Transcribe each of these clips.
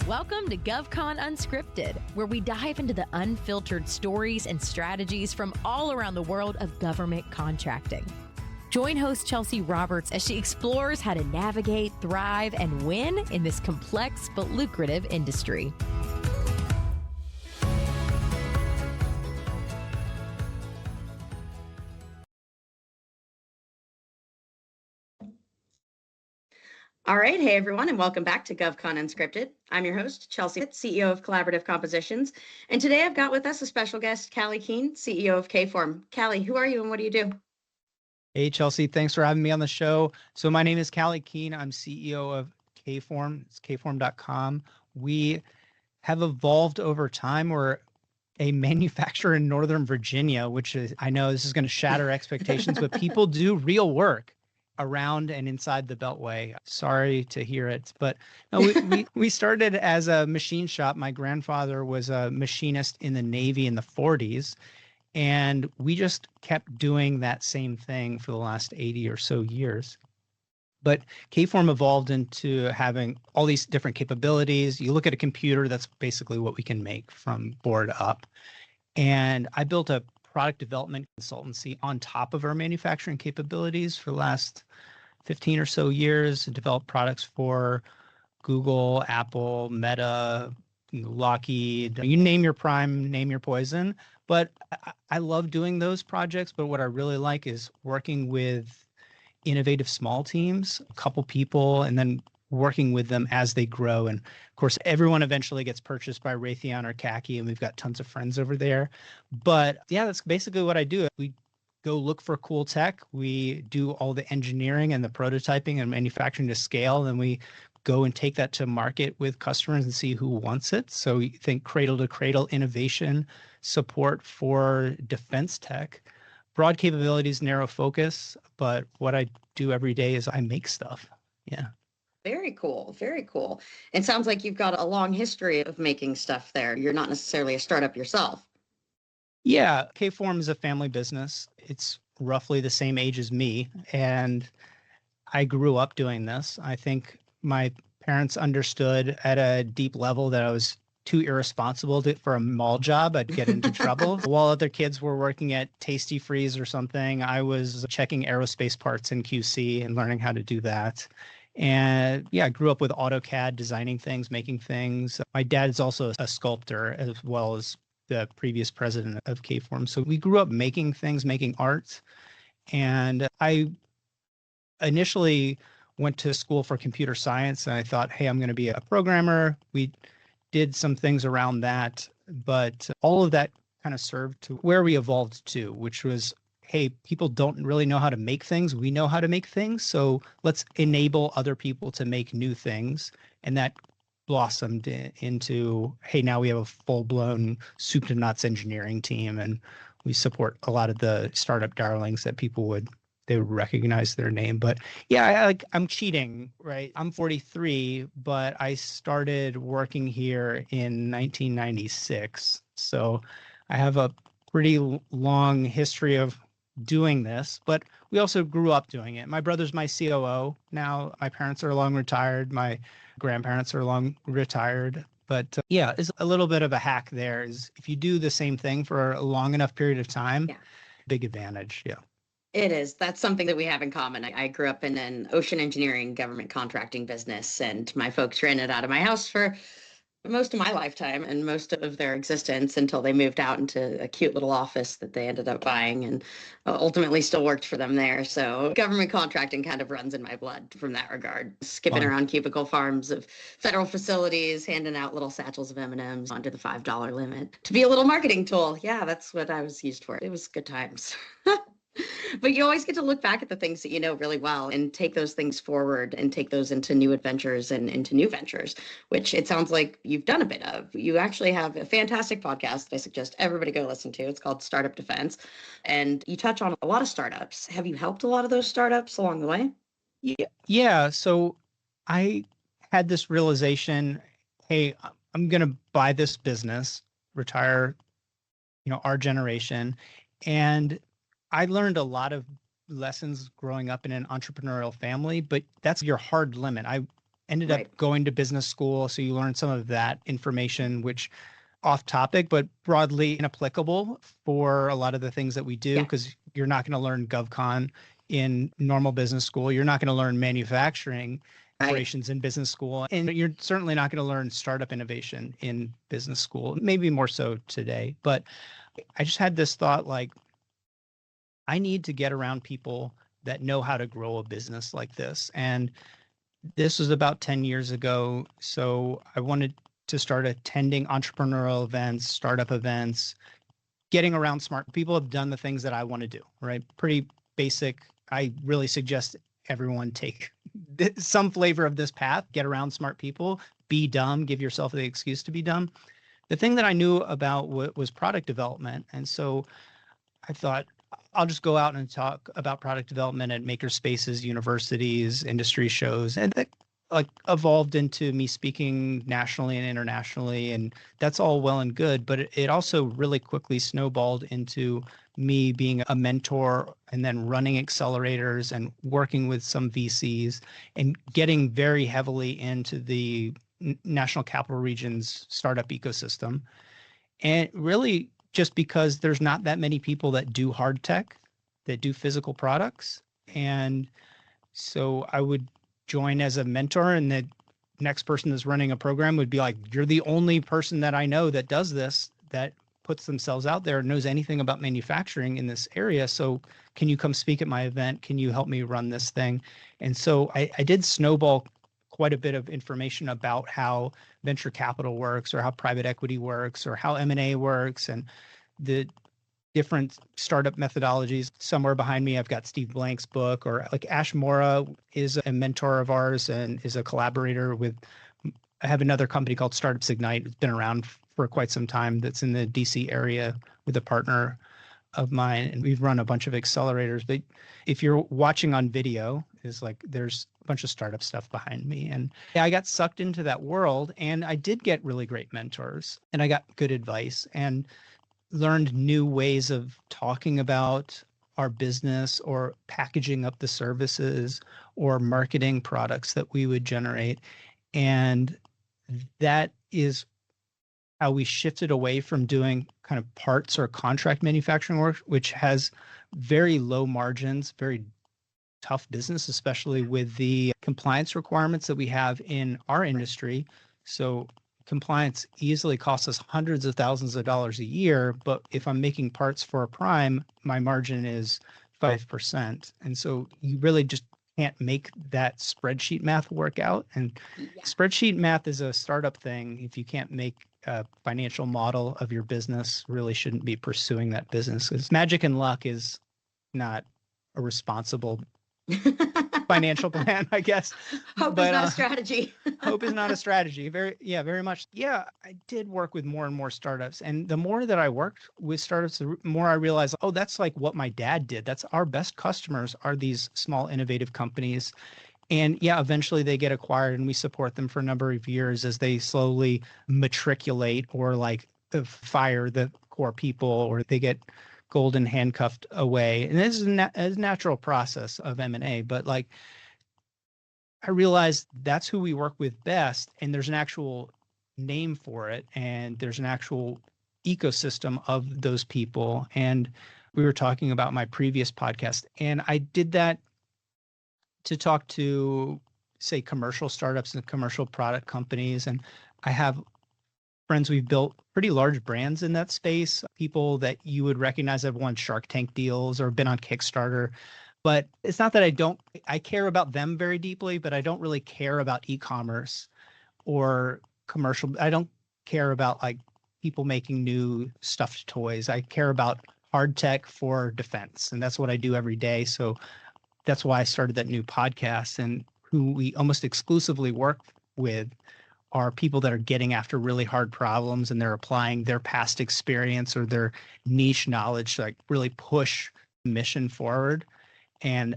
Welcome to GovCon Unscripted, where we dive into the unfiltered stories and strategies from all around the world of government contracting. Join host Chelsea Roberts as she explores how to navigate, thrive, and win in this complex but lucrative industry. All right. Hey, everyone, and welcome back to GovCon Unscripted. I'm your host, Chelsea, CEO of Collaborative Compositions. And today I've got with us a special guest, Callye Keen, CEO of KForm. Callye, who are you and what do you do? Hey, Chelsea, thanks for having me on the show. So my name is Callye Keen. I'm CEO of KForm. It's kform.com. We have evolved over time. We're a manufacturer in Northern Virginia, which is, I know this is going to shatter expectations, but people do real work around and inside the Beltway. Sorry to hear it, but no, we started as a machine shop. My grandfather was a machinist in the Navy in the 40s, and we just kept doing that same thing for the last 80 or so years. But KForm evolved into having all these different capabilities. You look at a computer, that's basically what we can make from board up. And I built a product development consultancy on top of our manufacturing capabilities for the last 15 or so years, and developed products for Google, Apple, Meta, Lockheed, you name your prime, name your poison. But I love doing those projects. But what I really like is working with innovative small teams, a couple people, and then working with them as they grow. And of course, everyone eventually gets purchased by Raytheon or Callye, and we've got tons of friends over there. But yeah, that's basically what I do. We go look for cool tech. We do all the engineering and the prototyping and manufacturing to scale. And we go and take that to market with customers and see who wants it. So we think cradle to cradle innovation, support for defense tech, broad capabilities, narrow focus. But what I do every day is I make stuff. Yeah. Very cool. Very cool. It sounds like you've got a long history of making stuff there. You're not necessarily a startup yourself. Yeah. KForm is a family business. It's roughly the same age as me. And I grew up doing this. I think my parents understood at a deep level that I was too irresponsible for a mall job. I'd get into trouble. While other kids were working at Tasty Freeze or something, I was checking aerospace parts in QC and learning how to do that. And yeah, I grew up with AutoCAD, designing things, making things. My dad is also a sculptor, as well as the previous president of KForm. So we grew up making things, making art. And I initially went to school for computer science, and I thought, hey, I'm going to be a programmer. We did some things around that, but all of that kind of served to where we evolved to, which was, hey, people don't really know how to make things. We know how to make things. So let's enable other people to make new things. And that blossomed into, hey, now we have a full-blown soup to nuts engineering team. And we support a lot of the startup darlings that they would recognize their name. But yeah, I'm cheating, right? I'm 43, but I started working here in 1996. So I have a pretty long history of doing this, but we also grew up doing it. My brother's my COO now. My parents are long retired. My grandparents are long retired. But yeah, it's a little bit of a hack there is if you do the same thing for a long enough period of time, big advantage. Yeah. It is. That's something that we have in common. I grew up in an ocean engineering government contracting business, and my folks ran it out of my house for most of my lifetime and most of their existence until they moved out into a cute little office that they ended up buying and ultimately still worked for them there. So government contracting kind of runs in my blood from that regard. Skipping around cubicle farms of federal facilities, handing out little satchels of M&Ms under the $5 limit to be a little marketing tool. Yeah, that's what I was used for. It was good times. But you always get to look back at the things that you know really well and take those things forward and take those into new adventures and into new ventures, which it sounds like you've done a bit of. You actually have a fantastic podcast that I suggest everybody go listen to. It's called Startup Defense. And you touch on a lot of startups. Have you helped a lot of those startups along the way? Yeah. So I had this realization, hey, I'm going to buy this business, retire, our generation. And I learned a lot of lessons growing up in an entrepreneurial family, but that's your hard limit. I ended up Right. going to business school. So you learn some of that information, which off topic, but broadly inapplicable for a lot of the things that we do, Yeah. because you're not going to learn GovCon in normal business school. You're not going to learn manufacturing Right. operations in business school. And you're certainly not going to learn startup innovation in business school, maybe more so today. But I just had this thought, like, I need to get around people that know how to grow a business like this. And this was about 10 years ago. So I wanted to start attending entrepreneurial events, startup events, getting around smart people have done the things that I want to do, right? Pretty basic. I really suggest everyone take some flavor of this path, get around smart people, be dumb, give yourself the excuse to be dumb. The thing that I knew about was product development. And so I thought, I'll just go out and talk about product development at maker spaces, universities, industry shows, and that like evolved into me speaking nationally and internationally, and that's all well and good. But it also really quickly snowballed into me being a mentor and then running accelerators and working with some VCs and getting very heavily into the National Capital Region's startup ecosystem. And really, just because there's not that many people that do hard tech, that do physical products. And so I would join as a mentor, and the next person that's running a program would be like, you're the only person that I know that does this, that puts themselves out there, knows anything about manufacturing in this area. So can you come speak at my event? Can you help me run this thing? And so I did snowball quite a bit of information about how venture capital works, or how private equity works, or how M&A works, and the different startup methodologies. Somewhere behind me, I've got Steve Blank's book, or like Ash Mora is a mentor of ours and is a collaborator with, I have another company called Startups Ignite. It's been around for quite some time, that's in the DC area with a partner of mine, and we've run a bunch of accelerators. But if you're watching on video, is like there's a bunch of startup stuff behind me. And I got sucked into that world, and I did get really great mentors, and I got good advice and learned new ways of talking about our business, or packaging up the services, or marketing products that we would generate. And that is how we shifted away from doing kind of parts or contract manufacturing work, which has very low margins, very tough business, especially with the compliance requirements that we have in our industry. So compliance easily costs us hundreds of thousands of dollars a year. But if I'm making parts for a prime, my margin is 5%. And so you really just can't make that spreadsheet math work out. And spreadsheet math is a startup thing. If you can't make a financial model of your business, really shouldn't be pursuing that business, because magic and luck is not a responsible financial plan, I guess. Hope is not a strategy. Hope is not a strategy. Very much. Yeah, I did work with more and more startups. And the more that I worked with startups, the more I realized, oh, that's like what my dad did. That's our best customers, are these small innovative companies. And yeah, eventually they get acquired, and we support them for a number of years as they slowly matriculate, or like fire the core people, or they get golden handcuffed away. And this is a natural process of M&A, but like I realized that's who we work with best, and there's an actual name for it, and there's an actual ecosystem of those people. And we were talking about my previous podcast, and I did that to talk to, say, commercial startups and commercial product companies. And I have friends, we've built pretty large brands in that space, people that you would recognize have won Shark Tank deals or been on Kickstarter. But it's not that I care about them very deeply, but I don't really care about e-commerce or commercial. I don't care about like people making new stuffed toys. I care about hard tech for defense. And that's what I do every day. So that's why I started that new podcast. And who we almost exclusively work with are people that are getting after really hard problems, and they're applying their past experience or their niche knowledge to like really push the mission forward. And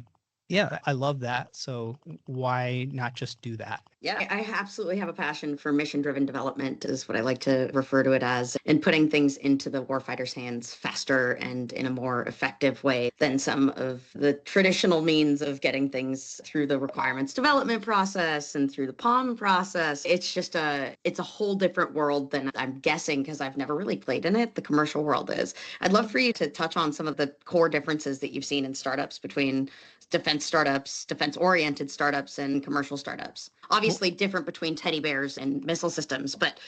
Yeah, I love that. So why not just do that? Yeah, I absolutely have a passion for mission-driven development, is what I like to refer to it as, and putting things into the warfighter's hands faster and in a more effective way than some of the traditional means of getting things through the requirements development process and through the POM process. It's a whole different world than I'm guessing, because I've never really played in it, the commercial world is. I'd love for you to touch on some of the core differences that you've seen in startups between defense startups, defense-oriented startups, and commercial startups. Well, Obviously different between teddy bears and missile systems, but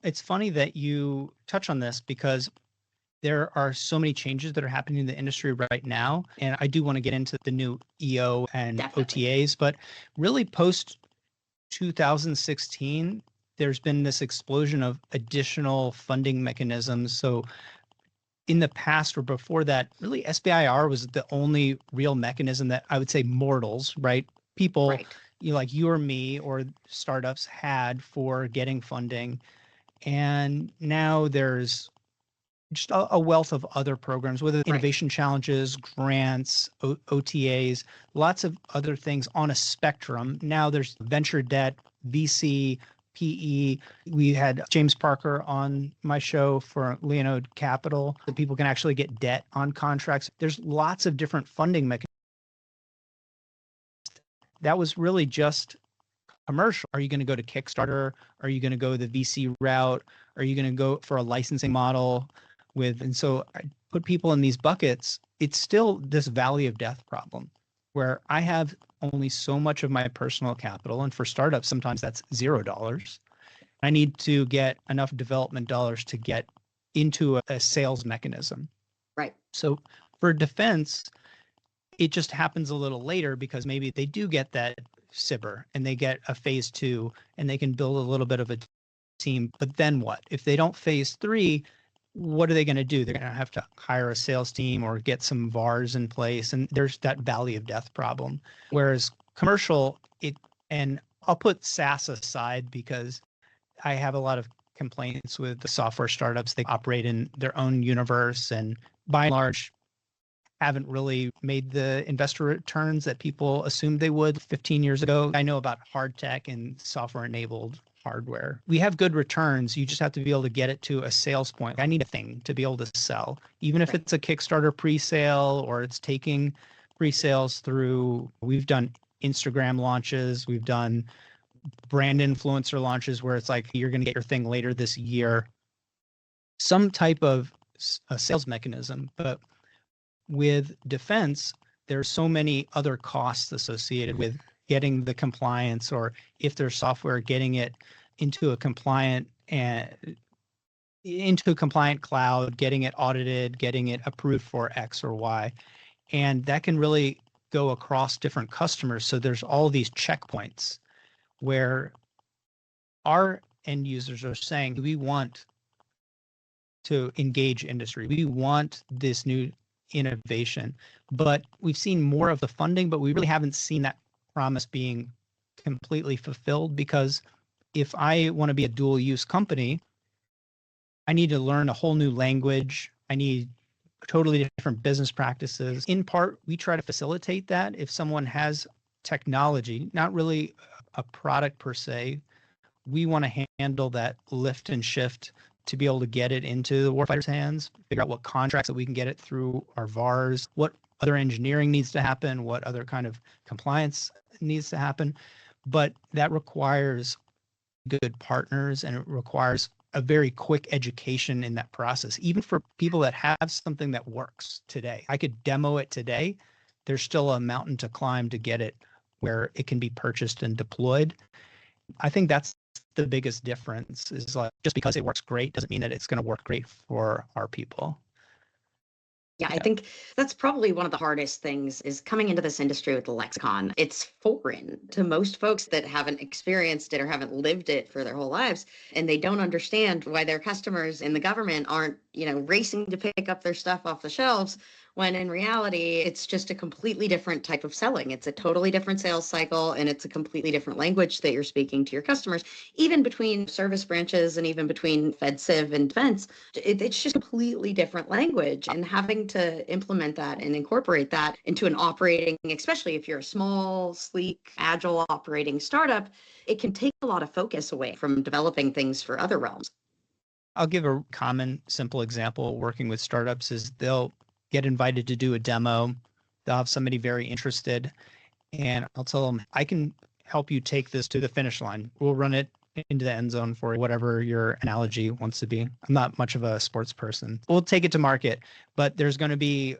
it's funny that you touch on this because there are so many changes that are happening in the industry right now. And I do want to get into the new EO and definitely. OTAs, but really post 2016, there's been this explosion of additional funding mechanisms. So in the past or before that, really SBIR was the only real mechanism that I would say mortals, right? People, Right. like you or me or startups had for getting funding. And now there's just a wealth of other programs, whether Right. innovation challenges, grants, OTAs, lots of other things on a spectrum. Now there's venture debt, VC, PE. We had James Parker on my show for Leonode Capital, that people can actually get debt on contracts. There's lots of different funding mechanisms. That was really just commercial. Are you going to go to Kickstarter? Are you going to go the VC route? Are you going to go for a licensing model and so I put people in these buckets. It's still this valley of death problem where I have only so much of my personal capital. And for startups, sometimes that's $0. I need to get enough development dollars to get into a sales mechanism. Right. So for defense, it just happens a little later because maybe they do get that SBIR and they get a phase 2 and they can build a little bit of a team. But then what? If they don't phase 3, what are they going to do? They're going to have to hire a sales team or get some VARs in place. And there's that valley of death problem. Whereas commercial, and I'll put SaaS aside because I have a lot of complaints with the software startups. They operate in their own universe and by and large haven't really made the investor returns that people assumed they would 15 years ago. I know about hard tech and software enabled hardware. We have good returns. You just have to be able to get it to a sales point. I need a thing to be able to sell, even if it's a Kickstarter pre-sale or it's taking pre-sales through. We've done Instagram launches. We've done brand influencer launches where it's like, you're going to get your thing later this year. Some type of a sales mechanism. But with defense, there's so many other costs associated with getting the compliance, or if there's software, getting it into a compliant cloud, getting it audited, getting it approved for X or Y. And that can really go across different customers. So there's all these checkpoints where our end users are saying, we want to engage industry. We want this new innovation, but we've seen more of the funding, but we really haven't seen that promise being completely fulfilled, because if I want to be a dual use company, I need to learn a whole new language. I need totally different business practices. In part, we try to facilitate that. If someone has technology, not really a product per se, we want to handle that lift and shift to be able to get it into the warfighter's hands, figure out what contracts that we can get it through our VARs, what other engineering needs to happen, what other kind of compliance needs to happen. But that requires good partners, and it requires a very quick education in that process. Even for people that have something that works today, I could demo it today. There's still a mountain to climb to get it where it can be purchased and deployed. I think that's the biggest difference, is like, just because it works great doesn't mean that it's going to work great for our people. Yeah, I think that's probably one of the hardest things, is coming into this industry with the lexicon. It's foreign to most folks that haven't experienced it or haven't lived it for their whole lives. And they don't understand why their customers in the government aren't, racing to pick up their stuff off the shelves when in reality, it's just a completely different type of selling. It's a totally different sales cycle, and it's a completely different language that you're speaking to your customers, even between service branches and even between Fed Civ and defense. It's just completely different language, and having to implement that and incorporate that into an operating, especially if you're a small, sleek, agile operating startup, it can take a lot of focus away from developing things for other realms. I'll give a common, simple example working with startups is they'll get invited to do a demo. They'll have somebody very interested, and I'll tell them, I can help you take this to the finish line. We'll run it into the end zone for whatever your analogy wants to be. I'm not much of a sports person. We'll take it to market, but there's going to be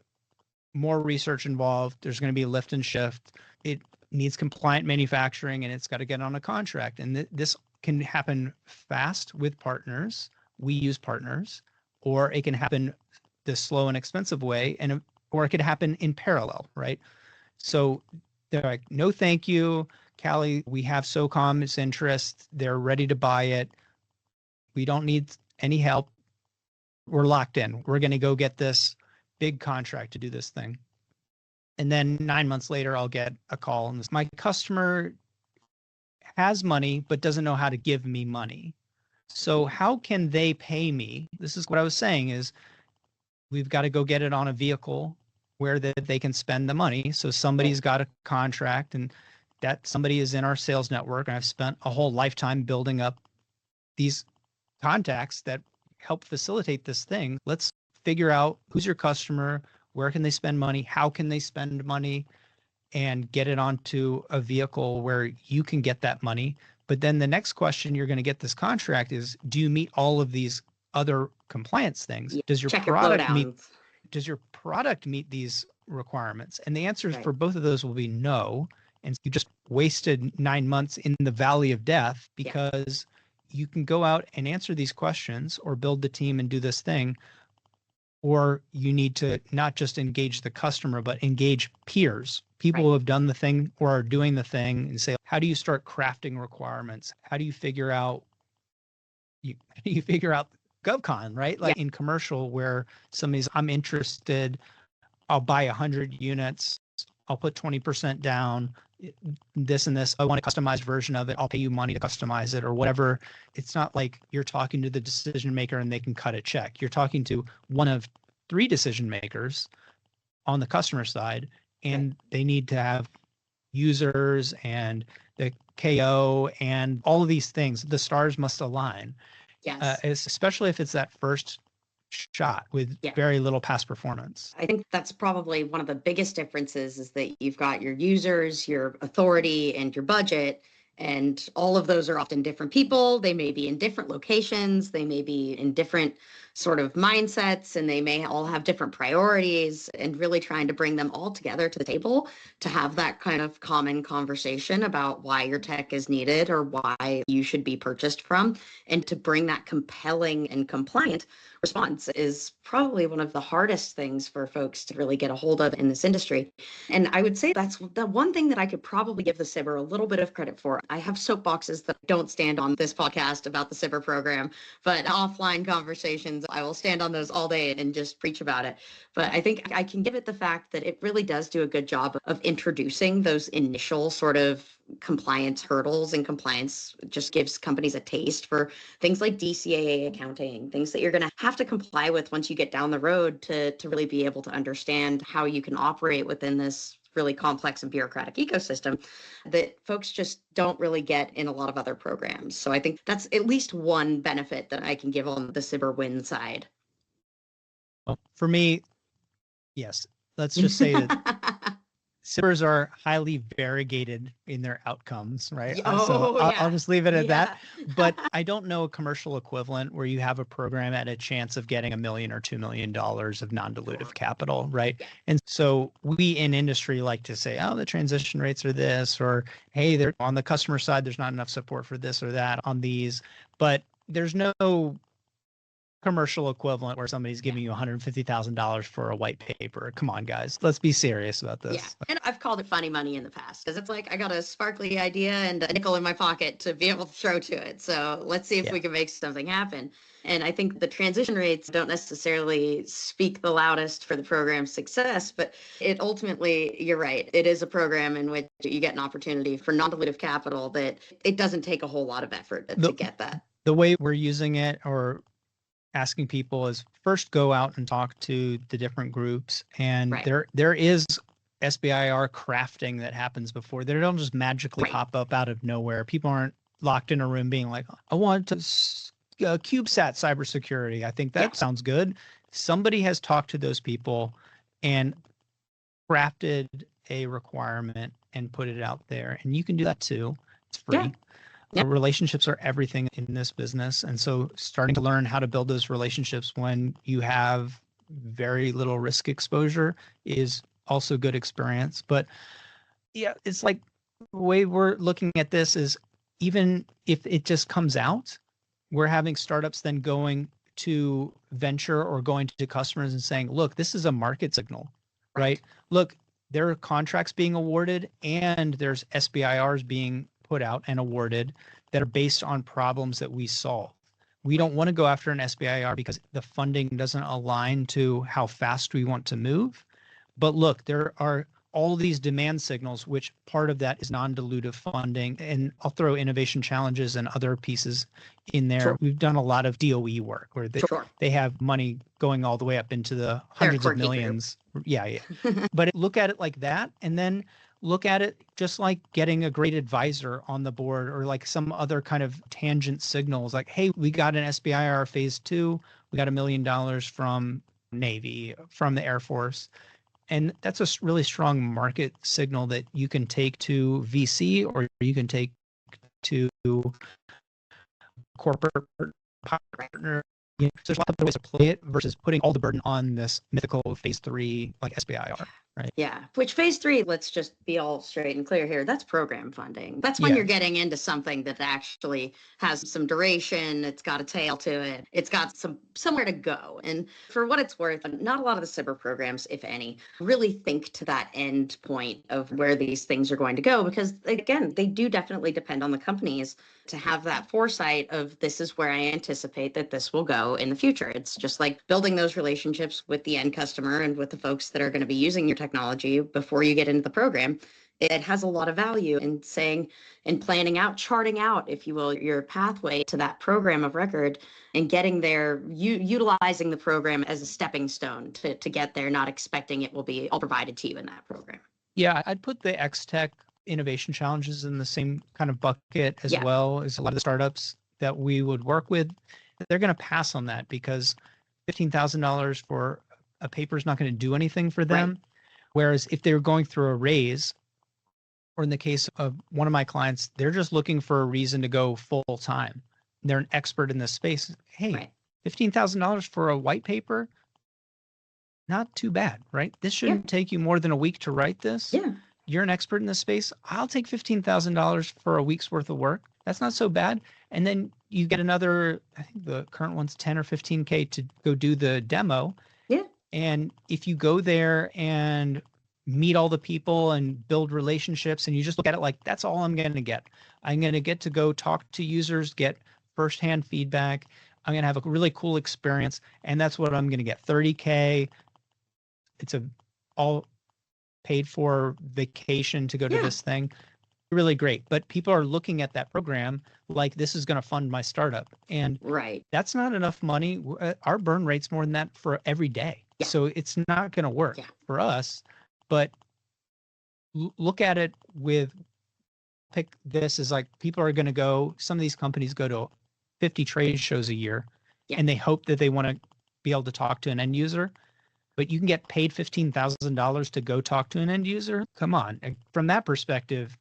more research involved. There's going to be lift and shift. It needs compliant manufacturing, and it's got to get on a contract. And this can happen fast with partners. We use partners, or it can happen the slow and expensive way, or it could happen in parallel, right? So they're like, no, thank you, Callye. We have SOCOM's interest. They're ready to buy it. We don't need any help. We're locked in. We're going to go get this big contract to do this thing. And then 9 months later, I'll get a call, and my customer has money, but doesn't know how to give me money. So how can they pay me? This is what I was saying is we've got to go get it on a vehicle where they can spend the money. So somebody's got a contract, and that somebody is in our sales network. And I've spent a whole lifetime building up these contacts that help facilitate this thing. Let's figure out who's your customer, where can they spend money, how can they spend money, and get it onto a vehicle where you can get that money. But then the next question you're going to get this contract is, do you meet all of these other compliance things? Does your product meet these requirements? And the answer for both of those will be no. And you just wasted 9 months in the valley of death because you can go out and answer these questions or build the team and do this thing. Or you need to not just engage the customer, but engage peers, people who have done the thing or are doing the thing, and say, how do you start crafting requirements? How do you figure out GovCon, right? Like in commercial where somebody's, I'm interested, I'll buy 100 units, I'll put 20% down, this and this, I want a customized version of it, I'll pay you money to customize it or whatever. It's not like you're talking to the decision maker and they can cut a check. You're talking to one of 3 decision makers on the customer side, and they need to have users and the KO and all of these things. The stars must align. Yes. Especially if it's that first shot with very little past performance. I think that's probably one of the biggest differences is that you've got your users, your authority, and your budget. And all of those are often different people. They may be in different locations. They may be in different sort of mindsets, and they may all have different priorities, and really trying to bring them all together to the table to have that kind of common conversation about why your tech is needed or why you should be purchased from, and to bring that compelling and compliant response is probably one of the hardest things for folks to really get a hold of in this industry. And I would say that's the one thing that I could probably give the SBIR a little bit of credit for. I have soapboxes that don't stand on this podcast about the SBIR program, but offline conversations, I will stand on those all day and just preach about it. But I think I can give it the fact that it really does do a good job of introducing those initial sort of compliance hurdles, and compliance just gives companies a taste for things like DCAA accounting, things that you're going to have to comply with once you get down the road to really be able to understand how you can operate within this really complex and bureaucratic ecosystem that folks just don't really get in a lot of other programs. So I think that's at least one benefit that I can give on the SBIR win side. Well, for me, yes, let's just say that SBIRs are highly variegated in their outcomes, right? I'll just leave it at that. But I don't know a commercial equivalent where you have a program at a chance of getting $1 million or $2 million of non-dilutive capital, right? And so we in industry like to say, oh, the transition rates are this, or hey, they're on the customer side, there's not enough support for this or that on these. But there's no commercial equivalent where somebody's giving you $150,000 for a white paper. Come on, guys, let's be serious about this. Yeah. And I've called it funny money in the past because it's like I got a sparkly idea and a nickel in my pocket to be able to throw to it. So let's see if we can make something happen. And I think the transition rates don't necessarily speak the loudest for the program's success, but it ultimately, you're right, it is a program in which you get an opportunity for non-dilutive capital that it doesn't take a whole lot of effort to get that. The way we're using it or asking people is first go out and talk to the different groups. And there is SBIR crafting that happens before. They don't just magically pop up out of nowhere. People aren't locked in a room being like, I want to CubeSat cybersecurity. I think that sounds good. Somebody has talked to those people and crafted a requirement and put it out there. And you can do that too. It's free. Yeah. Relationships are everything in this business. And so starting to learn how to build those relationships when you have very little risk exposure is also good experience. But yeah, it's like the way we're looking at this is even if it just comes out, we're having startups then going to venture or going to customers and saying, look, this is a market signal, right? Look, there are contracts being awarded and there's SBIRs being put out and awarded that are based on problems that we solve. We don't want to go after an SBIR because the funding doesn't align to how fast we want to move. But look, there are all these demand signals, which part of that is non-dilutive funding. And I'll throw innovation challenges and other pieces in there. Sure. We've done a lot of DOE work where they have money going all the way up into the hundreds of millions. Group. Yeah. But look at it like that. And then look at it just like getting a great advisor on the board or like some other kind of tangent signals like, hey, we got an SBIR phase 2. We got $1 million from Navy, from the Air Force. And that's a really strong market signal that you can take to VC or you can take to corporate partner. You know, there's lots of ways to play it versus putting all the burden on this mythical phase 3 like SBIR, right? Yeah, which phase 3, let's just be all straight and clear here, that's program funding. That's when you're getting into something that actually has some duration, it's got a tail to it, it's got somewhere to go. And for what it's worth, not a lot of the cyber programs, if any, really think to that end point of where these things are going to go, because again, they do definitely depend on the companies to have that foresight of this is where I anticipate that this will go in the future. It's just like building those relationships with the end customer and with the folks that are going to be using your technology before you get into the program. It has a lot of value in saying and planning out, charting out, if you will, your pathway to that program of record and getting there, utilizing the program as a stepping stone to get there, not expecting it will be all provided to you in that program. Yeah, I'd put the X-Tech innovation challenges in the same kind of bucket as well as a lot of the startups that we would work with. They're going to pass on that because $15,000 for a paper is not going to do anything for them. Right. Whereas if they're going through a raise, or in the case of one of my clients, they're just looking for a reason to go full time. They're an expert in this space. Hey, $15,000 for a white paper, not too bad, right? This shouldn't take you more than a week to write this. Yeah. You're an expert in this space. I'll take $15,000 for a week's worth of work. That's not so bad. And then you get another, I think the current one's 10 or 15K to go do the demo. Yeah. And if you go there and meet all the people and build relationships and you just look at it like, that's all I'm going to get. I'm going to get to go talk to users, get firsthand feedback. I'm going to have a really cool experience. And that's what I'm going to get. 30K. It's all paid for vacation to go to this thing. Really great. But people are looking at that program like this is going to fund my startup. And that's not enough money. Our burn rate's more than that for every day. Yeah. So it's not going to work for us. But look at it pick this as like people are going to go, some of these companies go to 50 trade shows a year and they hope that they want to be able to talk to an end user. But you can get paid $15,000 to go talk to an end user. Come on. From that perspective,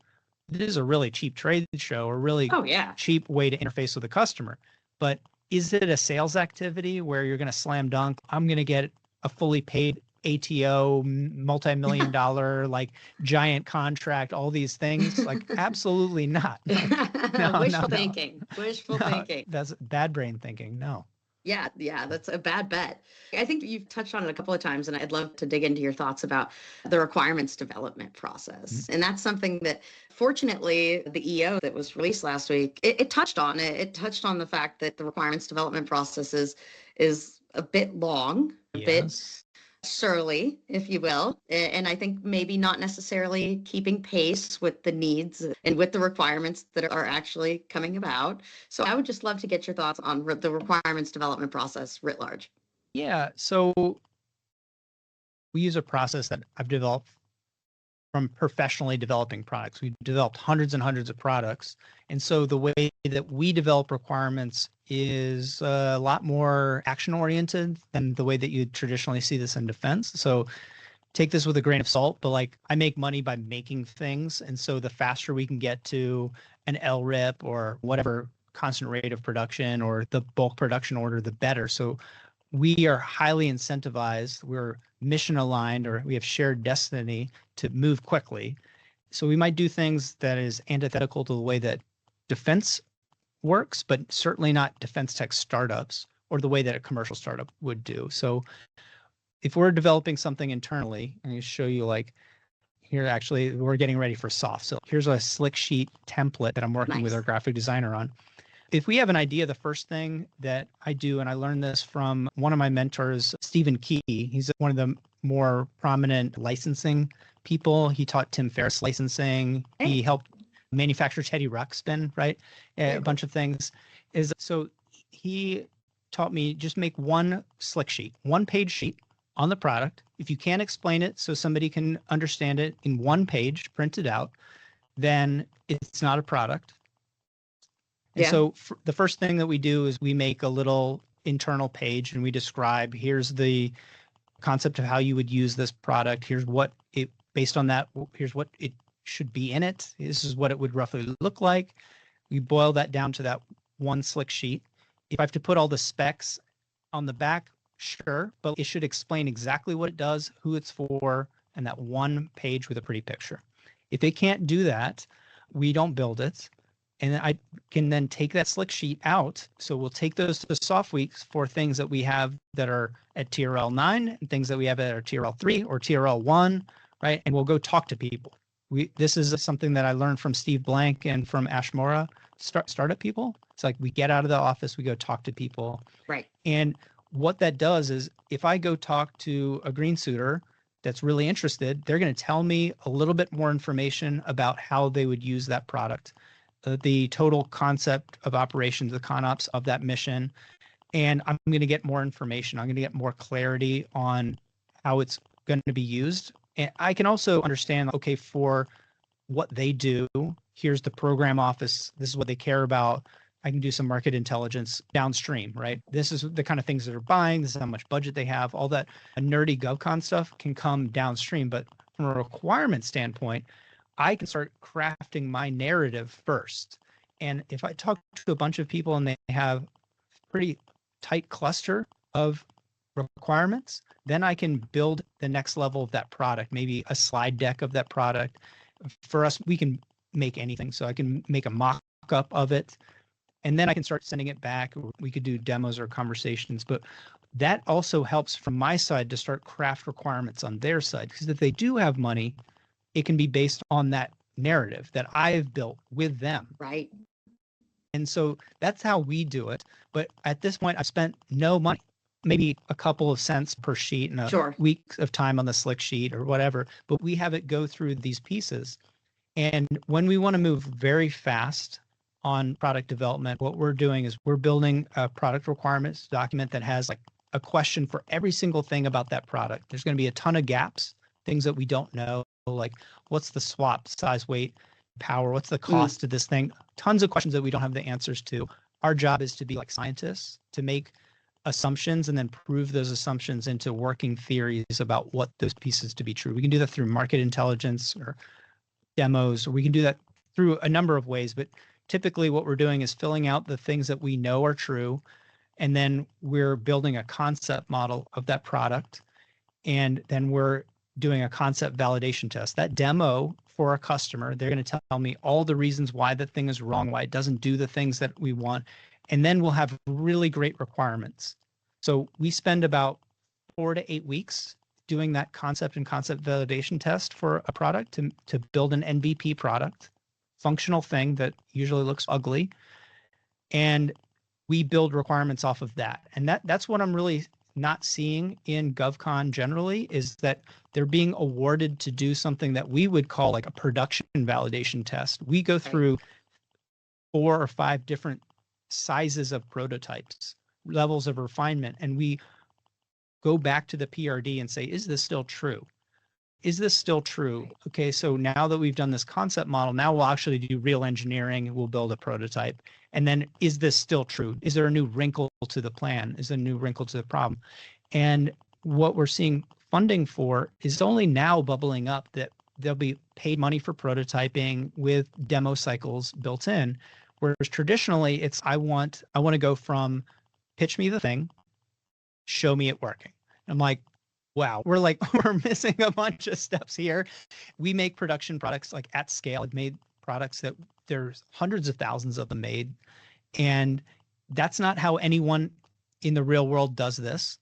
this is a really cheap trade show, a really cheap way to interface with a customer. But is it a sales activity where you're going to slam dunk? I'm going to get a fully paid ATO, multi-million dollar, like giant contract, all these things? Like, absolutely not. Wishful thinking. Wishful thinking. That's bad brain thinking. No. Yeah, that's a bad bet. I think you've touched on it a couple of times, and I'd love to dig into your thoughts about the requirements development process. And that's something that, fortunately, the EO that was released last week, it touched on it. It touched on the fact that the requirements development process is a bit long, a bit Yes. surly, if you will. And I think maybe not necessarily keeping pace with the needs and with the requirements that are actually coming about. So I would just love to get your thoughts on the requirements development process writ large. Yeah. So we use a process that I've developed from professionally developing products. We've developed hundreds and hundreds of products. And so the way that we develop requirements is a lot more action oriented than the way that you traditionally see this in defense. So take this with a grain of salt, but like I make money by making things. And so the faster we can get to an LRIP or whatever constant rate of production or the bulk production order, the better. So we are highly incentivized. We're mission aligned, or we have shared destiny to move quickly. So we might do things that is antithetical to the way that defense works, but certainly not defense tech startups or the way that a commercial startup would do. So if we're developing something internally, I'm going to show you like here, actually, we're getting ready for soft. So here's a slick sheet template that I'm working with our graphic designer on. If we have an idea, the first thing that I do, and I learned this from one of my mentors, Stephen Key, he's one of the more prominent licensing people. He taught Tim Ferriss licensing. He helped manufacture Teddy Ruxpin, right? A bunch of things. So he taught me just make one slick sheet, one page sheet on the product. If you can't explain it so somebody can understand it in one page, print it out, then it's not a product. And so the first thing that we do is we make a little internal page and we describe, here's the concept of how you would use this product. Here's what it, based on that, here's what it should be in it. This is what it would roughly look like. We boil that down to that one slick sheet. If I have to put all the specs on the back, sure, but it should explain exactly what it does, who it's for, and that one page with a pretty picture. If it can't do that, we don't build it. And I can then take that slick sheet out. So we'll take those to soft weeks for things that we have that are at TRL 9 and things that we have that are TRL 3 or TRL 1, right? And we'll go talk to people. This is something that I learned from Steve Blank and from Ashmora, startup people. It's like we get out of the office, we go talk to people. Right. And what that does is if I go talk to a green suitor that's really interested, they're going to tell me a little bit more information about how they would use that product, the total concept of operations, the ConOps of that mission. And I'm going to get more information. I'm going to get more clarity on how it's going to be used. And I can also understand, okay, for what they do, here's the program office. This is what they care about. I can do some market intelligence downstream, right? This is the kind of things that are buying. This is how much budget they have. All that nerdy GovCon stuff can come downstream. But from a requirement standpoint, I can start crafting my narrative first. And if I talk to a bunch of people and they have a pretty tight cluster of requirements, then I can build the next level of that product, maybe a slide deck of that product. For us, we can make anything. So I can make a mock-up of it, and then I can start sending it back. We could do demos or conversations, but that also helps from my side to start craft requirements on their side. Because if they do have money, it can be based on that narrative that I've built with them. Right. And so that's how we do it. But at this point, I've spent no money, maybe a couple of cents per sheet and a week of time on the slick sheet or whatever. But we have it go through these pieces. And when we want to move very fast on product development, what we're doing is we're building a product requirements document that has like a question for every single thing about that product. There's going to be a ton of gaps, things that we don't know, like what's the swap, size, weight, power, what's the cost of this thing? Tons of questions that we don't have the answers to. Our job is to be like scientists, to make assumptions and then prove those assumptions into working theories about what those pieces to be true. We can do that through market intelligence or demos, or we can do that through a number of ways. But typically what we're doing is filling out the things that we know are true. And then we're building a concept model of that product. And then we're doing a concept validation test. That demo for a customer, they're going to tell me all the reasons why that thing is wrong, why it doesn't do the things that we want. And then we'll have really great requirements. So we spend about 4 to 8 weeks doing that concept and concept validation test for a product to build an MVP product, functional thing that usually looks ugly. And we build requirements off of that. And that's what I'm really not seeing in GovCon generally, is that they're being awarded to do something that we would call like a production validation test. We go through 4 or 5 different sizes of prototypes, levels of refinement, and we go back to the PRD and say, is this still true? Is this still true? Okay, so now that we've done this concept model, now we'll actually do real engineering and we'll build a prototype. And then, is this still true? Is there a new wrinkle to the plan? Is there a new wrinkle to the problem? And what we're seeing funding for is only now bubbling up that there'll be paid money for prototyping with demo cycles built in. Whereas traditionally it's, I want to go from pitch me the thing, show me it working. I'm like, wow, we're missing a bunch of steps here. We make production products like at scale. I've made products that there's hundreds of thousands of them made. And that's not how anyone in the real world does this.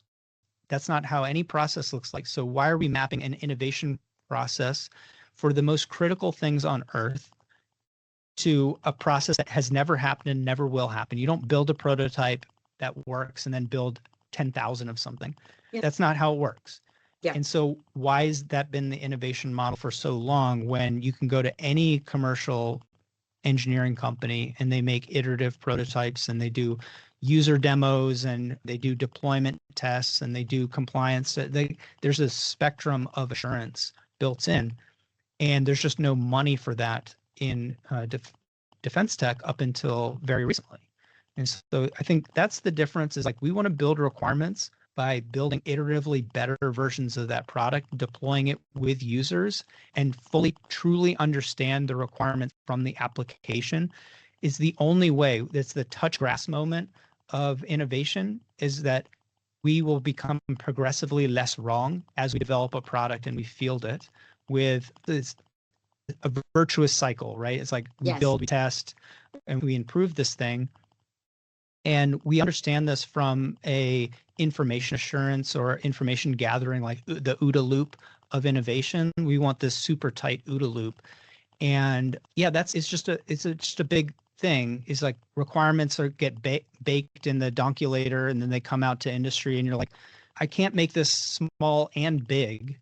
That's not how any process looks like. So why are we mapping an innovation process for the most critical things on earth to a process that has never happened and never will happen? You don't build a prototype that works and then build 10,000 of something. Yeah. That's not how it works. Yeah. And so why has that been the innovation model for so long, when you can go to any commercial engineering company and they make iterative prototypes and they do user demos and they do deployment tests and they do compliance? There's a spectrum of assurance built in, and there's just no money for that in defense tech up until very recently. And so I think that's the difference, is like, we want to build requirements by building iteratively better versions of that product, deploying it with users, and fully, truly understand the requirements from the application is the only way. That's the touch grass moment of innovation, is that we will become progressively less wrong as we develop a product and we field it with this, a virtuous cycle, right? It's like we build, we test, and we improve this thing. And we understand this from a information assurance or information gathering, like the OODA loop of innovation. We want this super tight OODA loop. And yeah, it's just a big thing, is like requirements get baked in the donculator, and then they come out to industry, and you're like, I can't make this small and big,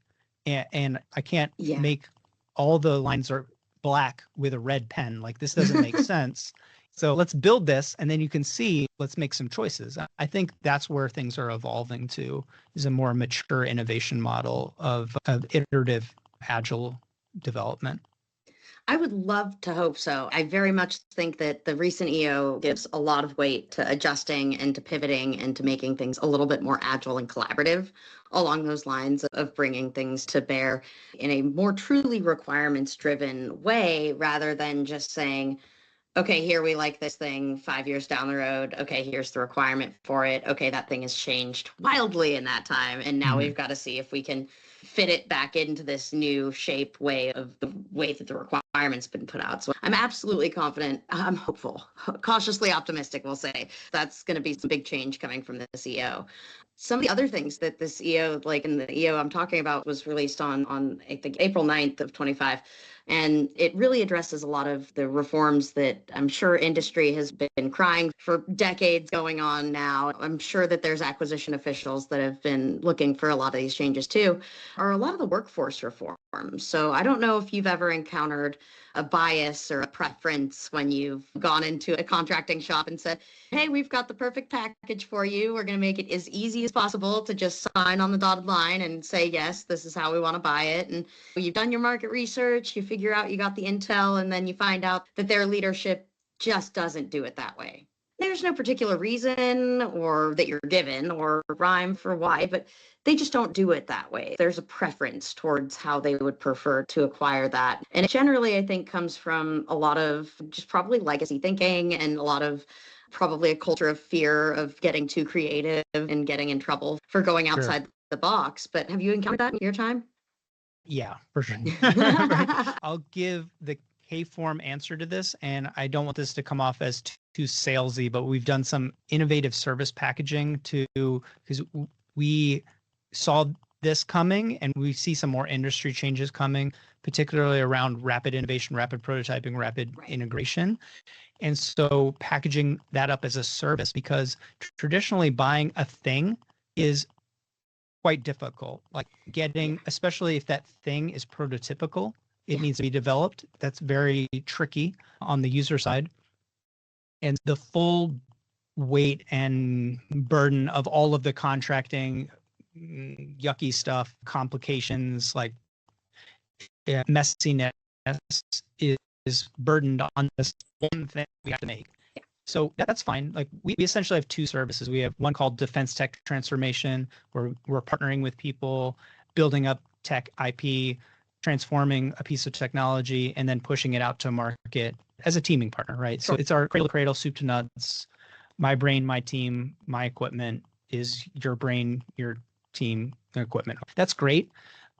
and I can't make all the lines are black with a red pen. Like, this doesn't make sense. So let's build this, and then you can see, let's make some choices. I think that's where things are evolving to, is a more mature innovation model of iterative, agile development. I would love to hope so. I very much think that the recent EO gives a lot of weight to adjusting and to pivoting and to making things a little bit more agile and collaborative along those lines of bringing things to bear in a more truly requirements-driven way, rather than just saying, okay, here, we like this thing 5 years down the road. Okay, here's the requirement for it. Okay, that thing has changed wildly in that time. And now we've got to see if we can fit it back into this new shape way of the way that the requirement's been put out. So I'm absolutely confident. I'm hopeful, cautiously optimistic, we'll say. That's going to be some big change coming from this EO. Some of the other things that this EO, like in the EO I'm talking about, was released on I think April 9th of 25. And it really addresses a lot of the reforms that I'm sure industry has been crying for decades going on now. I'm sure that there's acquisition officials that have been looking for a lot of these changes too, are a lot of the workforce reforms. So I don't know if you've ever encountered a bias or a preference when you've gone into a contracting shop and said, hey, we've got the perfect package for you. We're going to make it as easy as possible to just sign on the dotted line and say, yes, this is how we want to buy it. And you've done your market research, you figure out you got the intel, and then you find out that their leadership just doesn't do it that way. There's no particular reason or that you're given or rhyme for why, but they just don't do it that way. There's a preference towards how they would prefer to acquire that. And it generally, I think, comes from a lot of just probably legacy thinking and a lot of probably a culture of fear of getting too creative and getting in trouble for going outside the box. But have you encountered that in your time? Yeah, for sure. I'll give the KForm answer to this, and I don't want this to come off as too salesy, but we've done some innovative service packaging because we saw this coming and we see some more industry changes coming, particularly around rapid innovation, rapid prototyping, rapid integration. And so packaging that up as a service, because traditionally buying a thing is quite difficult. Like getting, especially if that thing is prototypical, it needs to be developed. That's very tricky on the user side. And the full weight and burden of all of the contracting, yucky stuff, complications, like messiness is burdened on this one thing we have to make. So that's fine. Like we essentially have two services. We have one called Defense Tech Transformation, where we're partnering with people, building up tech IP, transforming a piece of technology, and then pushing it out to market as a teaming partner, right? So it's our cradle to cradle, soup to nuts. My brain, my team, my equipment is your brain, your team, and equipment. That's great.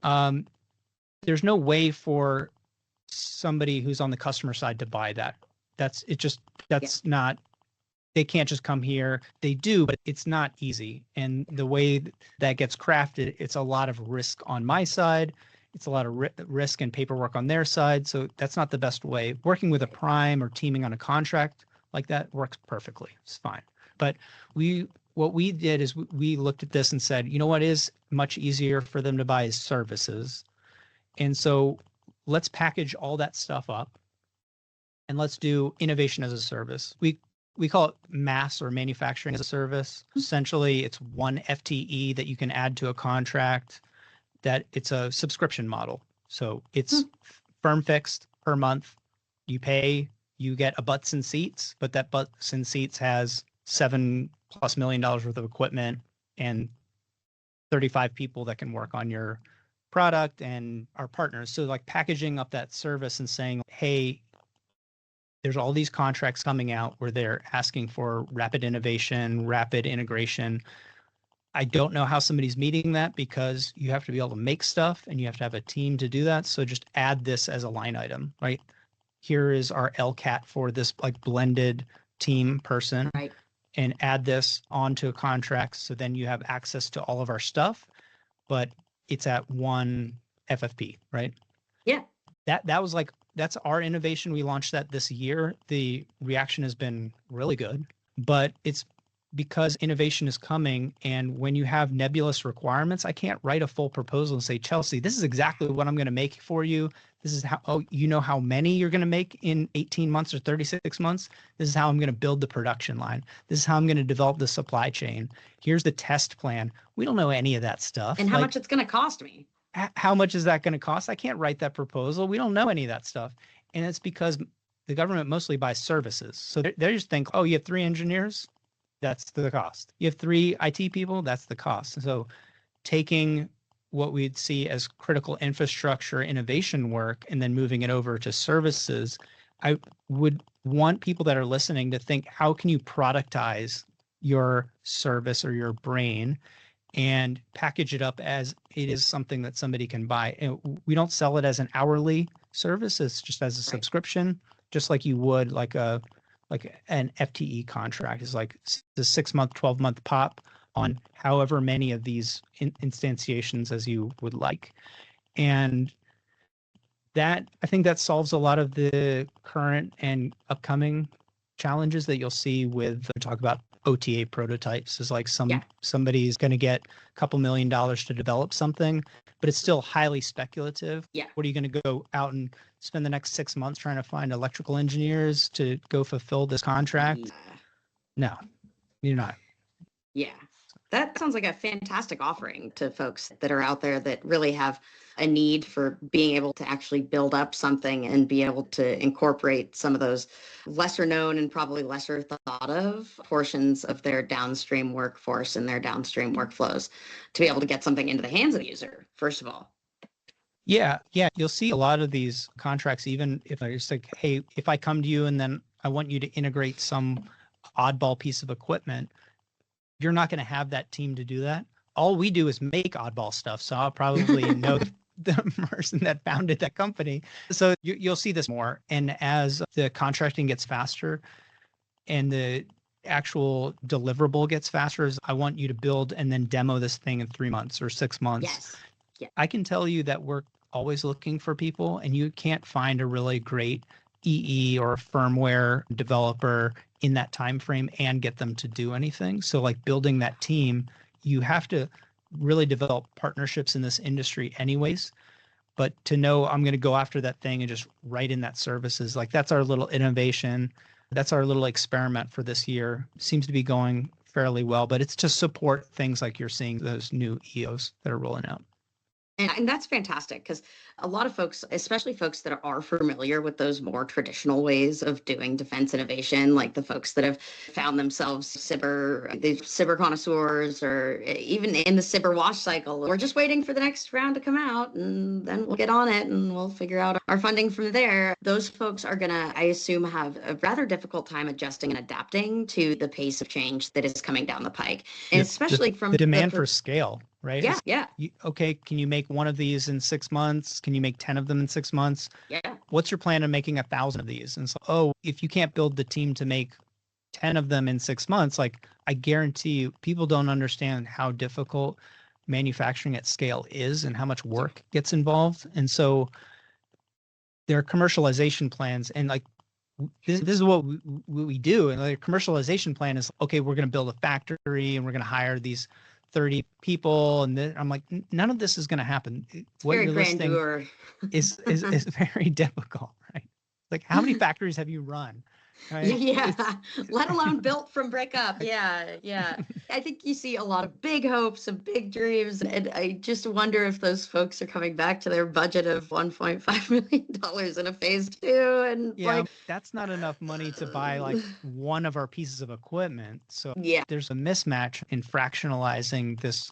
There's no way for somebody who's on the customer side to buy that. That's not, they can't just come here. They do, but it's not easy. And the way that gets crafted, it's a lot of risk on my side. It's a lot of risk and paperwork on their side. So that's not the best way. Working with a prime or teaming on a contract like that works perfectly. It's fine. But what we did is we looked at this and said, you know what is much easier for them to buy is services. And so let's package all that stuff up and let's do innovation as a service. We call it mass or manufacturing as a service. Essentially, it's one FTE that you can add to a contract, that it's a subscription model. So it's firm fixed per month. You pay, you get a butts and seats, but that butts and seats has $7+ million worth of equipment and 35 people that can work on your product and our partners. So like packaging up that service and saying, hey, there's all these contracts coming out where they're asking for rapid innovation, rapid integration. I don't know how somebody's meeting that because you have to be able to make stuff and you have to have a team to do that. So just add this as a line item, right? Here is our LCAT for this like blended team person, Right. And add this onto a contract. So then you have access to all of our stuff, but it's at one FFP, right? Yeah. That was like, that's our innovation. We launched that this year. The reaction has been really good, but it's because innovation is coming. And when you have nebulous requirements, I can't write a full proposal and say, Chelsea, this is exactly what I'm going to make for you. This is how, you know how many you're going to make in 18 months or 36 months. This is how I'm going to build the production line. This is how I'm going to develop the supply chain. Here's the test plan. We don't know any of that stuff. And how much it's going to cost me. How much is that going to cost? I can't write that proposal. We don't know any of that stuff. And it's because the government mostly buys services. So they just think, oh, you have 3 engineers, that's the cost. You have 3 IT people, that's the cost. So taking what we'd see as critical infrastructure innovation work and then moving it over to services, I would want people that are listening to think, how can you productize your service or your brain and package it up as it is something that somebody can buy? And we don't sell it as an hourly service. It's just as a subscription, just like you would like an FTE contract. Is like the 6-month, 12-month pop on however many of these instantiations as you would like. And that, I think that solves a lot of the current and upcoming challenges that you'll see with talk about OTA prototypes. Is like somebody's going to get a couple $1 million to develop something, but it's still highly speculative. Yeah. What are you going to go out and spend the next 6 months trying to find electrical engineers to go fulfill this contract? No, you're not. Yeah. That sounds like a fantastic offering to folks that are out there that really have a need for being able to actually build up something and be able to incorporate some of those lesser known and probably lesser thought of portions of their downstream workforce and their downstream workflows to be able to get something into the hands of the user, first of all. Yeah. You'll see a lot of these contracts, even if I just like, hey, if I come to you and then I want you to integrate some oddball piece of equipment, you're not going to have that team to do that. All we do is make oddball stuff. So I'll probably know the person that founded that company. So you'll see this more. And as the contracting gets faster and the actual deliverable gets faster, is I want you to build and then demo this thing in 3 months or 6 months. Yes. Yeah. I can tell you that we're always looking for people, and you can't find a really great EE or firmware developer in that time frame and get them to do anything. So like building that team, you have to really develop partnerships in this industry anyways. But to know I'm going to go after that thing and just write in that services, like that's our little innovation. That's our little experiment for this year. Seems to be going fairly well, but it's to support things like you're seeing those new EOs that are rolling out. And that's fantastic because a lot of folks, especially folks that are familiar with those more traditional ways of doing defense innovation, like the folks that have found themselves the cyber connoisseurs, or even in the cyber wash cycle, we're just waiting for the next round to come out and then we'll get on it and we'll figure out our funding from there. Those folks are going to, I assume, have a rather difficult time adjusting and adapting to the pace of change that is coming down the pike, and especially from the demand for scale. Right? Yeah. Okay, can you make one of these in 6 months? Can you make 10 of them in 6 months? Yeah. What's your plan on making 1,000 of these? And so, if you can't build the team to make 10 of them in 6 months, like I guarantee you, people don't understand how difficult manufacturing at scale is and how much work gets involved. And so there are commercialization plans, and like this is what we do. And like a commercialization plan is, okay, we're going to build a factory and we're going to hire these 30 people, and then I'm like, none of this is going to happen. What very you're grandeur. Listing is very difficult, right? Like, how many factories have you run? Right? Yeah, let alone built from brick up. Yeah. I think you see a lot of big hopes and big dreams, and I just wonder if those folks are coming back to their budget of $1.5 million in a phase 2, and yeah, that's not enough money to buy like one of our pieces of equipment. So yeah, there's a mismatch in fractionalizing this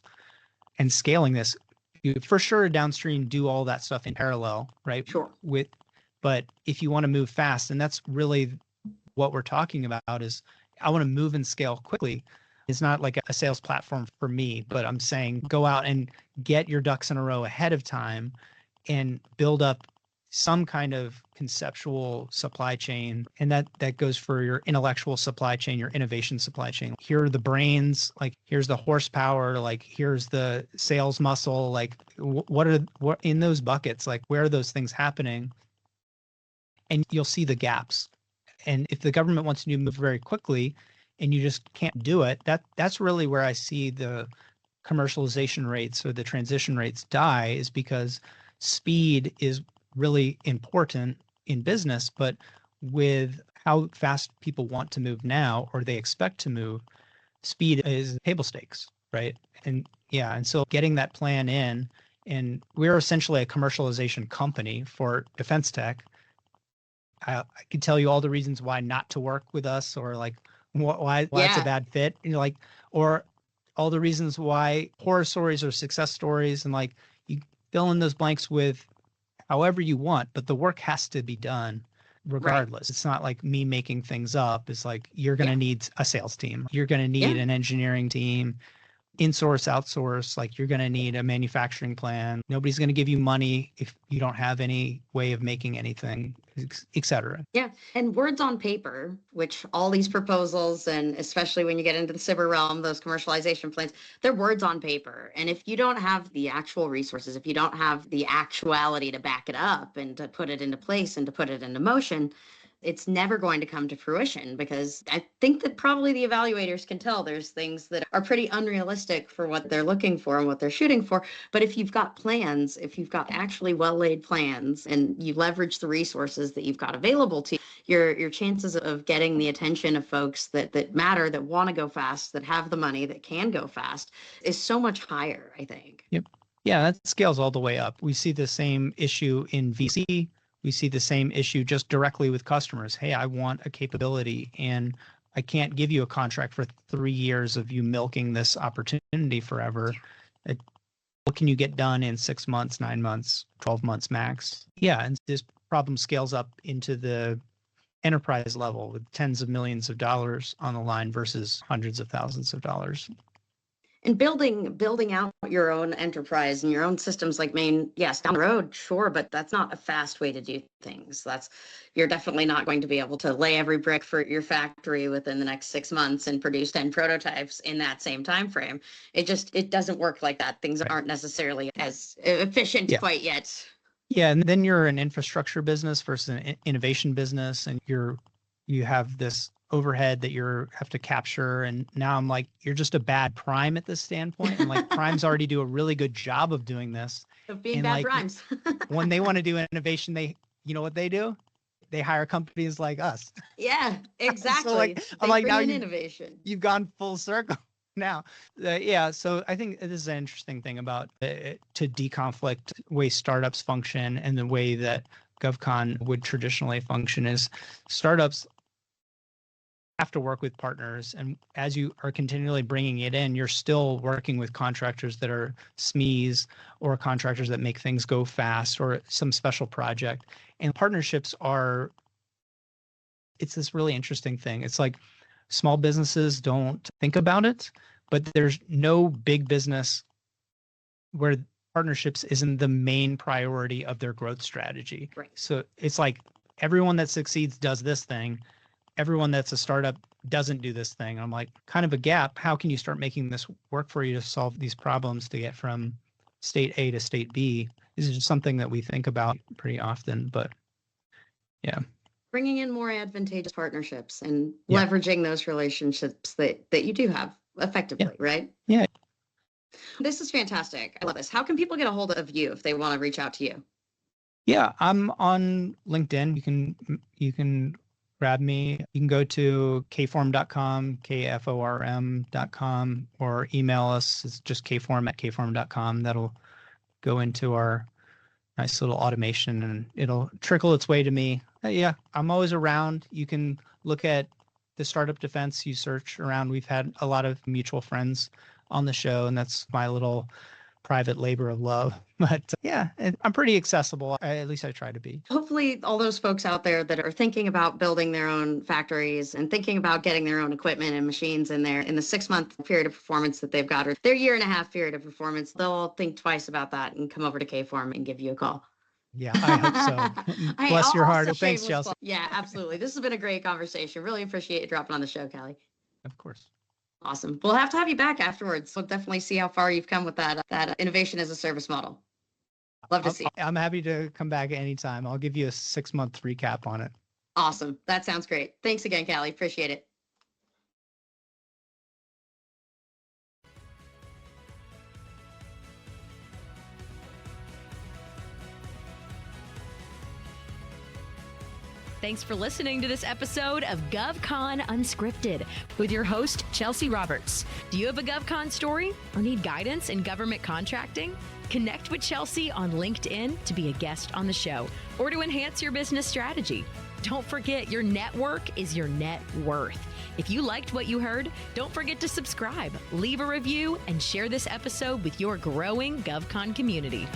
and scaling this. You for sure downstream do all that stuff in parallel, right? Sure. But if you want to move fast, and that's really what we're talking about, is I want to move and scale quickly. It's not like a sales platform for me, but I'm saying go out and get your ducks in a row ahead of time and build up some kind of conceptual supply chain. And that goes for your intellectual supply chain, your innovation supply chain. Here are the brains, like here's the horsepower, like here's the sales muscle, like what in those buckets, like where are those things happening? And you'll see the gaps. And if the government wants you to move very quickly and you just can't do it, that's really where I see the commercialization rates or the transition rates die, is because speed is really important in business, but with how fast people want to move now, or they expect to move, speed is table stakes, right? And so getting that plan in, and we're essentially a commercialization company for defense tech. I could tell you all the reasons why not to work with us, or like why it's a bad fit, like, or all the reasons why horror stories or success stories, and like you fill in those blanks with however you want, but the work has to be done regardless. Right. It's not like me making things up. It's like you're going to need a sales team. You're going to need an engineering team, in-source, outsource, like you're going to need a manufacturing plan. Nobody's going to give you money if you don't have any way of making anything, et cetera. Yeah. And words on paper, which all these proposals, and especially when you get into the cyber realm, those commercialization plans, they're words on paper. And if you don't have the actual resources, if you don't have the actuality to back it up and to put it into place and to put it into motion, it's never going to come to fruition, because I think that probably the evaluators can tell there's things that are pretty unrealistic for what they're looking for and what they're shooting for. But if you've got plans, if you've got actually well-laid plans, and you leverage the resources that you've got available to your chances of getting the attention of folks that matter, that want to go fast, that have the money, that can go fast, is so much higher, I think. Yep. Yeah, that scales all the way up. We see the same issue in VC. We see the same issue just directly with customers. Hey, I want a capability, and I can't give you a contract for 3 years of you milking this opportunity forever. What can you get done in 6 months, 9 months, 12 months max? Yeah, and this problem scales up into the enterprise level with tens of millions of dollars on the line versus hundreds of thousands of dollars. And building out your own enterprise and your own systems like Maine, yes, down the road, sure, but that's not a fast way to do things. You're definitely not going to be able to lay every brick for your factory within the next 6 months and produce 10 prototypes in that same time frame. It doesn't work like that. Things aren't necessarily as efficient quite yet. Yeah, and then you're an infrastructure business versus an innovation business, and you have this overhead that you have to capture. And now I'm like, you're just a bad prime at this standpoint. And like primes already do a really good job of doing this. Of being and bad like, primes. When they want to do innovation, you know what they do? They hire companies like us. Yeah, exactly. So like, I'm like, now innovation. You've gone full circle now. Yeah. So I think this is an interesting thing about to deconflict the way startups function and the way that GovCon would traditionally function is startups have to work with partners. And as you are continually bringing it in, you're still working with contractors that are SMEs or contractors that make things go fast or some special project. And partnerships it's this really interesting thing. It's like small businesses don't think about it, but there's no big business where partnerships isn't the main priority of their growth strategy. Right. So it's like everyone that succeeds does this thing. Everyone that's a startup doesn't do this thing. I'm like, kind of a gap. How can you start making this work for you to solve these problems to get from state A to state B? This is just something that we think about pretty often, but yeah. Bringing in more advantageous partnerships and leveraging those relationships that you do have effectively, right? Yeah. This is fantastic. I love this. How can people get a hold of you if they want to reach out to you? Yeah, I'm on LinkedIn. You can grab me. You can go to kform.com, KForm.com, or email us. It's just kform@kform.com. That'll go into our nice little automation and it'll trickle its way to me. Yeah, I'm always around. You can look at the Startup Defense. You search around. We've had a lot of mutual friends on the show, and that's my little private labor of love. But yeah, I'm pretty accessible. At least I try to be. Hopefully all those folks out there that are thinking about building their own factories and thinking about getting their own equipment and machines in there in the 6-month period of performance that they've got, or their 1.5 year period of performance, they'll think twice about that and come over to KForm and give you a call. Yeah, I hope so. Bless your heart. Thanks, Chelsea. Yeah, absolutely. This has been a great conversation. Really appreciate you dropping on the show, Callye. Of course. Awesome. We'll have to have you back afterwards. We'll definitely see how far you've come with that innovation as a service model. Love to see. I'm happy to come back at any time. I'll give you a 6-month recap on it. Awesome. That sounds great. Thanks again, Callye. Appreciate it. Thanks for listening to this episode of GovCon Unscripted with your host, Chelsea Roberts. Do you have a GovCon story or need guidance in government contracting? Connect with Chelsea on LinkedIn to be a guest on the show or to enhance your business strategy. Don't forget, your network is your net worth. If you liked what you heard, don't forget to subscribe, leave a review, and share this episode with your growing GovCon community.